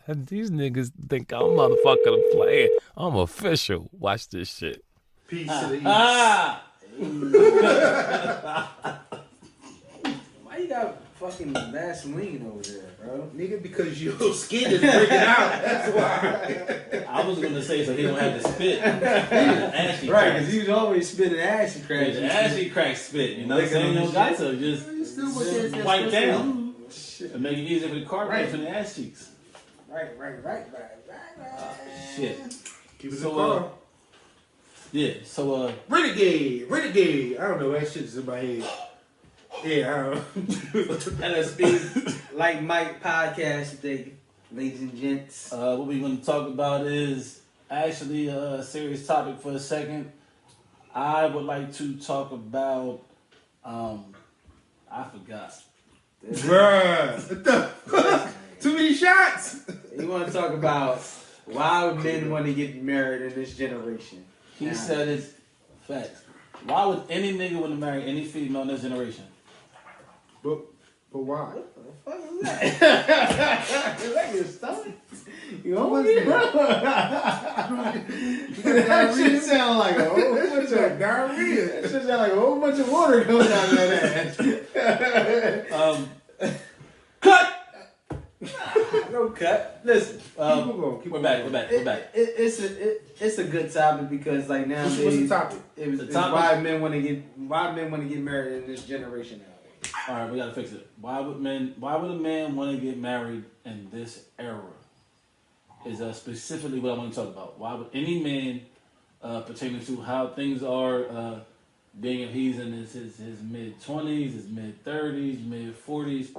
These niggas think I'm motherfucking playing. I'm official. Watch this shit. Peace to the east. Why you got fucking Vaseline over there, bro? Nigga, because your skin is breaking out. That's why. I was gonna say so he don't have to spit. Ashy Right, cracks. because he was always spitting ashy cracks. The ashy crack spit. You know what I'm saying? You got to just wipe down and make it easier for the carpet for the ass cheeks. Right. Shit. Keep it So, in the car. Yeah. So Renegade. I don't know. That shit's in my head. Yeah, I don't know. LSB, Like Mike podcast today, ladies and gents. what we're gonna talk about is actually a serious topic for a second. I would like to talk about I forgot. Bruh. What the fuck? Too many shots. You want to talk about why men want to get married in this generation? He said it's facts. Why would any nigga want to marry any female in this generation? But why? What the fuck is that? Is that your stomach? You hungry, bro? That shit sound like a whole bunch of diarrhea. That shit sound like a whole bunch of water coming out of that ass. Cut! No cut. Listen. Keep going. We're back. It's a good topic because like nowadays, What's the topic? It's why men want to get married in this generation nowadays. All right, we gotta fix it. Why would a man want to get married in this era? Is specifically what I want to talk about. Why would any man, pertaining to how things are, being if he's in his mid-20s, his mid-30s, mid-40s,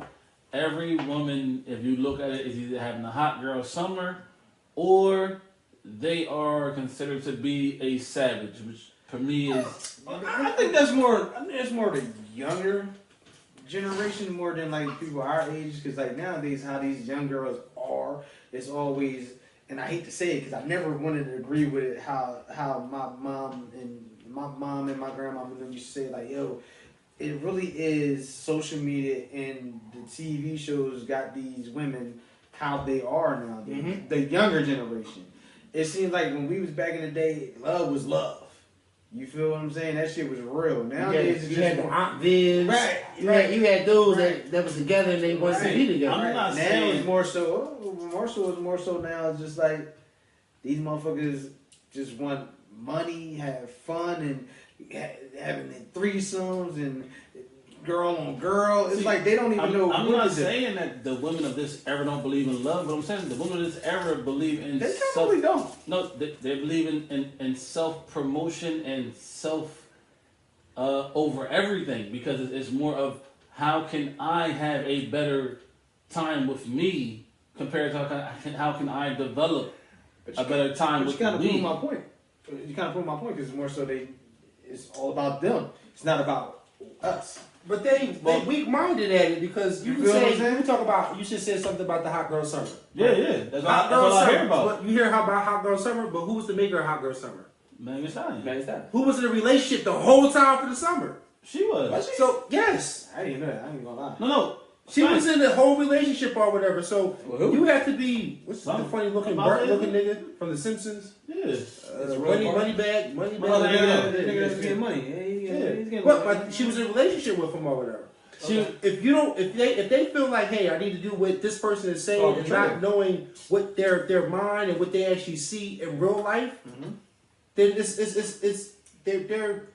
every woman, if you look at it, is either having a hot girl summer or they are considered to be a savage, which for me is... I think that's more the younger generation more than like people our age, because like nowadays how these young girls are, it's always, and I hate to say it because I never wanted to agree with it, how my mom and my grandma used to say like, yo, it really is social media and the TV shows got these women how they are now. Mm-hmm. The younger generation. It seems like when we was back in the day, love was love. You feel what I'm saying? That shit was real. Nowadays, you had the Aunt Viv. Right. You had those that was together and they wanted to be together. I'm not now saying... it's more so now. It's just like these motherfuckers just want money, have fun, and having threesomes and girl on girl. It's like they don't even know. I'm what not to do. saying that the women of this era don't believe in love, but I'm saying the women of this era believe in They probably don't. No, they believe in self-promotion and self over everything, because it's more of how can I have a better time with me compared to how can I develop a better time with you kind of me. prove my point. You kind of prove my point because it's more so it's all about them. It's not about us. But they weak-minded at it because you can feel what I'm say, saying? you talk about, you should say something about the Hot Girl Summer. Yeah. That's Hot all Girl I Summer. hear about. But you hear how about Hot Girl Summer, but who was the maker of Hot Girl Summer? Megan Thee Stallion. Who was in a relationship the whole time for the summer? She was. So, yes. I didn't know that. I ain't gonna lie. No. She was in the whole relationship or whatever. So, you have to be, what's the Some- funny looking, about Bart that? looking nigga from The Simpsons? Yeah. Money bag. Nigga that's getting money. He's getting But money. she was in a relationship with him or whatever. If they feel like, hey, I need to do what this person is saying and not knowing what their mind and what they actually see in real life, then they're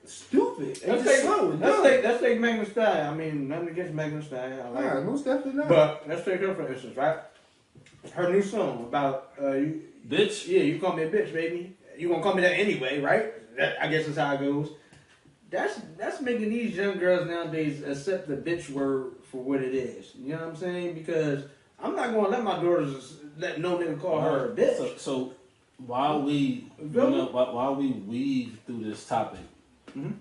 stupid. They're just slow. Let's take Megan Thee Stallion. I mean, nothing against Megan Thee Stallion. I like her. Most definitely not. But let's take her for instance, right? Her new song about Bitch. yeah, you call me a bitch, baby. You gonna call me that anyway, right? I guess that's how it goes. That's making these young girls nowadays accept the bitch word for what it is. You know what I'm saying? Because I'm not gonna let my daughters let no nigga call her a bitch. So while we while we weave through this topic, we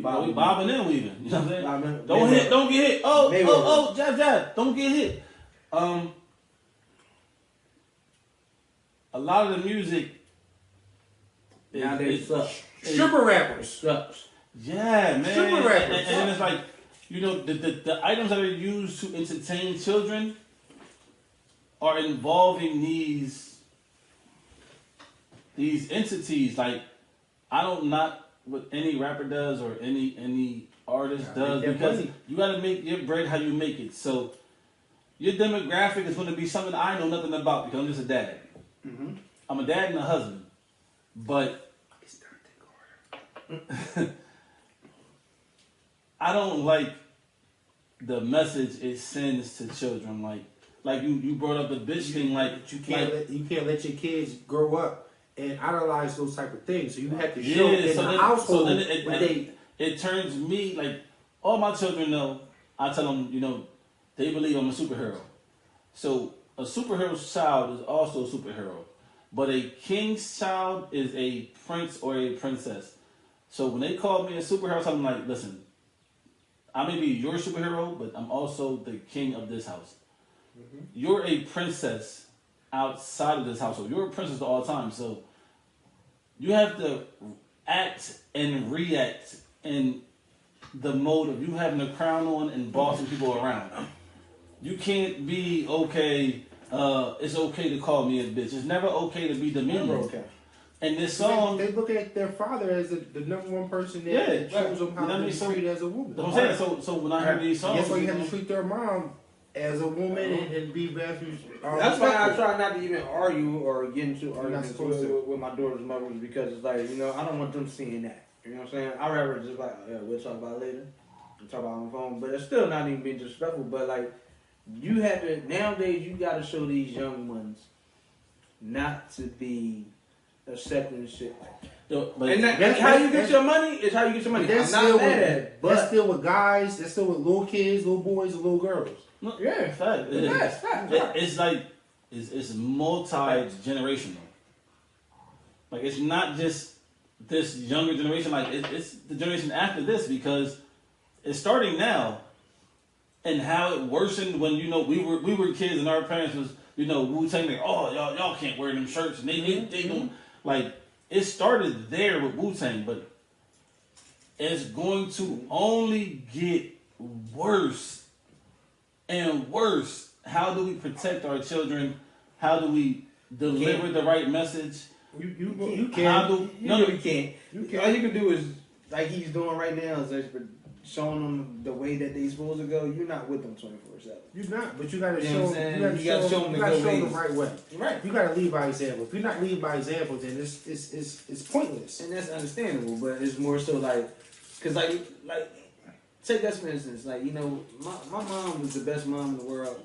bobbing and weaving. You know what I'm saying? Don't get hit. Oh, jab. Don't get hit. A lot of the music Nowadays sucks. Stripper rappers. Sucks. Yeah, man. Stripper rappers. And then it's like, you know, the items that are used to entertain children are involving these entities. Like, I don't knock what any rapper does or any artist does, because you got to make your bread how you make it. So your demographic is going to be something I know nothing about because I'm just a dad. Mm-hmm. I'm a dad and a husband, but I don't like the message it sends to children. Like you brought up the bitch thing. Like you can't let your kids grow up and idolize those type of things. So you have to show in the household it turns me, like, all my children know. I tell them, they believe I'm a superhero. So a superhero's child is also a superhero, but a king's child is a prince or a princess. So when they call me a superhero, I'm like, listen, I may be your superhero, but I'm also the king of this house. Mm-hmm. You're a princess outside of this household. You're a princess all the time. So you have to act and react in the mode of you having a crown on and bossing people around. You can't be okay. It's okay to call me a bitch. It's never okay to be demeaning. Okay. And this song, they look at their father as the number one person that shows them how to be treated as a woman. I'm saying, so when I heard these songs, that's why you have to treat their mom as a woman and be very. That's why I try not to even argue or get into arguments with my daughter's mother, because it's like, I don't want them seeing that. You know what I'm saying? I'd rather just like, we'll talk about it later. We'll talk about it on the phone. But it's still not even being disrespectful. But like, you have to, nowadays, you got to show these young ones not to be accepting shit. And how you get your money is how you get your money. I'm not mad at it. But that's still with guys. That's still with little kids, little boys, and little girls. Yeah, fact. It's like it's multi-generational. Like, it's not just this younger generation. Like, it's the generation after this, because it's starting now. And how it worsened when we were kids and our parents was Wu-Tang, like, oh, y'all can't wear them shirts, and they don't, like, it started there with Wu-Tang, but it's going to only get worse and worse. How do we protect our children? How do we deliver the right message? You can't. You can't. All you can do is, like he's doing right now, is showing them the way that they supposed to go. You're not with them 24/7. You're not, but you gotta You know show what I'm saying? them. You gotta show them the right way. Right. You gotta lead by example. If you're not leading by example, then it's pointless. And that's understandable, but it's more so like, cause like take us for instance, like my mom was the best mom in the world.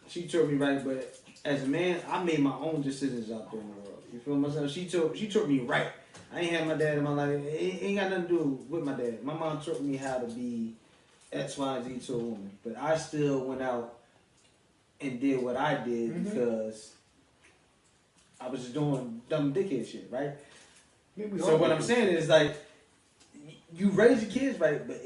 She taught me right, but as a man, I made my own decisions out there in the world. You feel myself? She taught me right. I ain't had my dad in my life. It ain't got nothing to do with my dad. My mom taught me how to be X, Y, and Z to a woman. But I still went out and did what I did because I was just doing dumb dickhead shit, right? So what I'm saying is, like, you raise your kids right, but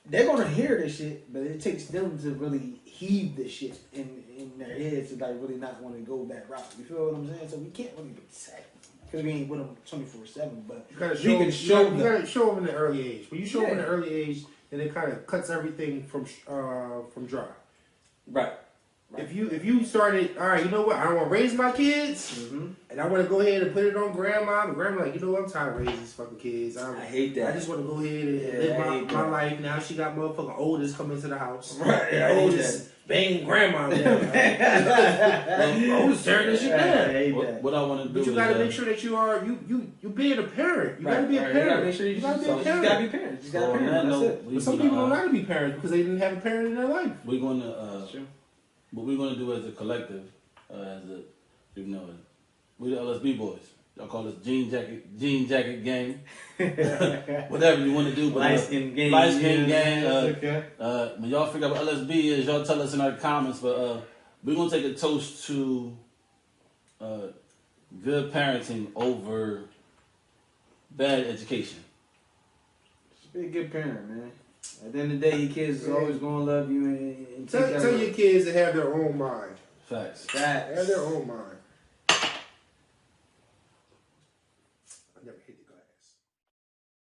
they're going to hear this shit, but it takes them to really heave this shit in their heads to, like, really not want to go that route. You feel what I'm saying? So we can't really protect. Because we ain't with them 24/7, but you gotta show them. You gotta show them in the early age. When you show them in the early age, then it kind of cuts everything from dry. Right. If you started, all right, you know what? I don't want to raise my kids, and I want to go ahead and put it on grandma. And grandma like, I'm tired of raising these fucking kids. I hate that. I just want to go ahead and live my life. Now she got motherfucking oldest coming to the house. Right. Oldest bang grandma down. Oldest tearing this shit down. What I want to do, but you got to make sure that you are you being a parent. You got to be a parent. You got to make sure you got to be a parent. You got to be parents. You got to be parents. That's it. But some people don't like to be parents because they didn't have a parent in their life. We're going to what we're going to do as a collective, we're the LSB boys. Y'all call us Jean Jacket Gang. Whatever you want to do. But Light Skin Gang. When y'all figure out what LSB is, y'all tell us in our comments. But we're going to take a toast to good parenting over bad education. Just be a good parent, man. At the end of the day, your kids is always going to love you and tell your kids to have their own mind. Facts. Have their own mind.